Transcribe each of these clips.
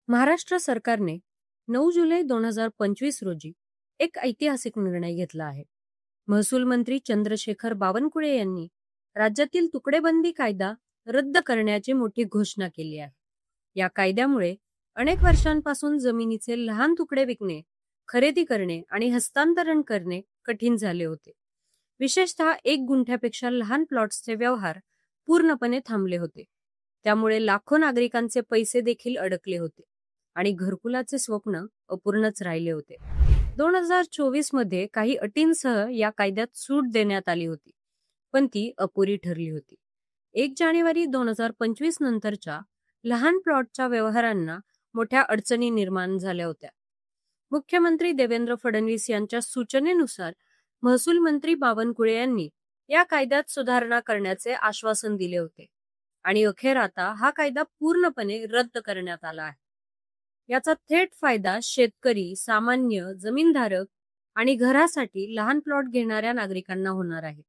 महाराष्ट्र सरकारने 9 जुलै 2025 रोजी एक ऐतिहासिक निर्णय घेतला आहे. महसूल मंत्री चंद्रशेखर बावनकुळे यांनी राज्यातील तुकडेबंदी कायदा रद्द करण्याची मोठी घोषणा केली आहे. या कायद्यामुळे अनेक वर्षांपासून जमिनीचे लहान तुकडे विकणे, खरेदी करणे आणि हस्तांतरण करणे कठीण झाले होते. विशेषतः 1 गुंठ्यापेक्षा लहान प्लॉट्सचे व्यवहार पूर्णपणे थांबले होते. त्यामुळे लाखो नागरिकांचे पैसे देखील अडकले होते आणि घरकुलाचे स्वप्न अपूर्णच राहिले होते. 2024 मध्ये काही अटींसह या कायद्यात सूट देण्यात आली होती, पण ती अपुरी ठरली होती. 1 जानेवारी 2025 नंतरच्या लहान प्लॉटच्या व्यवहारांना मोठ्या अडचणी निर्माण झाल्या होत्या. मुख्यमंत्री देवेंद्र फडणवीस यांच्या सूचनेनुसार महसूल मंत्री बावनकुळे यांनी या कायद्यात सुधारणा करण्याचे आश्वासन दिले होते आणि अखेर आता हा कायदा पूर्णपणे रद्द करण्यात आला आहे. याचा थेट फायदा शेतकरी, सामान्य जमीनधारक आणि घरासाठी लहान प्लॉट घेणाऱ्या नागरिकांना होणार आहे.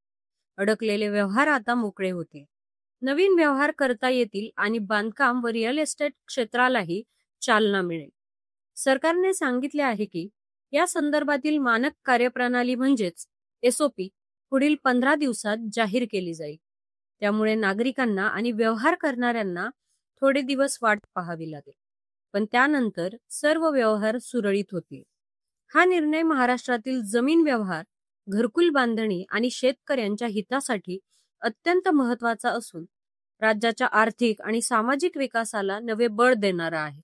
अडकलेले व्यवहार आता मोकळे होतील. नवीन व्यवहार करता येतील आणि बांधकाम व रिअल एस्टेट क्षेत्रालाही चालना मिळेल. सरकारने सांगितले आहे की या संदर्भातील मानक कार्यप्रणाली म्हणजेच SOP पुढील 15 दिवसात जाहीर केली जाईल. त्यामुळे नागरिकांना आणि व्यवहार करणाऱ्यांना थोडे दिवस वाट पाहावी लागेल, पण त्यानंतर सर्व व्यवहार सुरळीत होतील. हा निर्णय महाराष्ट्रातील जमीन व्यवहार, घरकुल बांधणी आणि शेतकऱ्यांच्या हितासाठी अत्यंत महत्त्वाचा असून राज्याच्या आर्थिक आणि सामाजिक विकासाला नवे बळ देणारा आहे.